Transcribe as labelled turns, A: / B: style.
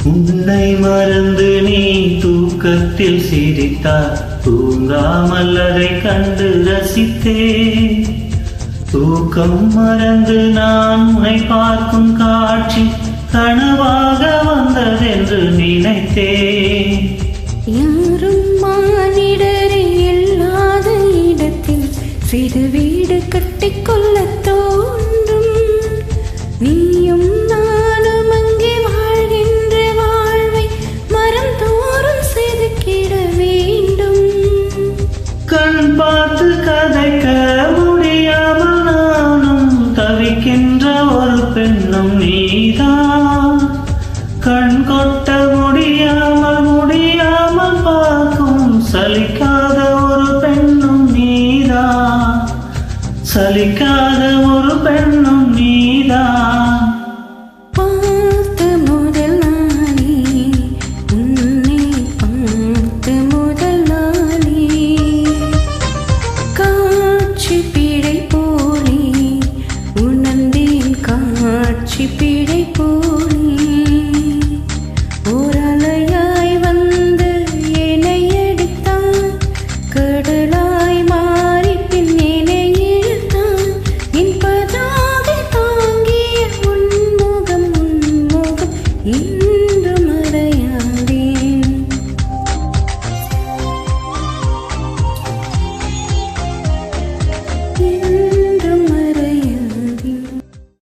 A: உன்னை மறந்து நீ தூக்கத்தில் சிரித்தார், தூங்காமல் அதை கண்டு ரசித்தேன். தூக்கம் மறந்து நான் உன்னை பார்க்கும் காட்சி கனவாக வந்ததென்று நினைத்தேன்.
B: யாரும் மானிடரே இல்லாத இடத்தில் சிறு வீடு கட்டிக்கொள்ள தோன்றும். நீயும் நானும் அங்கே வாழ்கின்ற வாழ்வை மரம் தோறும் செதுக்கிட வேண்டும்.
A: கண் பார்த்து கதைக்க முடியாமல் நானும் தவிக்கின்ற ஒரு பெண்ணும் நீதான். கண் கொட்ட முடியாமல் பார்க்கும் சலிக்காத ஒரு பெண்ணும் நீதான். சலிக்காத ஒரு பெண்ணும் நீதான்.
B: பார்த்த முதல் நாளே உன்னை பார்த்த முதல் நாளே காட்சி பிழை போலே உணர்ந்தேன். காட்சி பிழை போலே ஓரலையாய் வந்து என்னை அடித்தான். கடலாய் மாறி பின் என்னை இழுத்தான். என்பதாக தாங்கிய உன்முகம்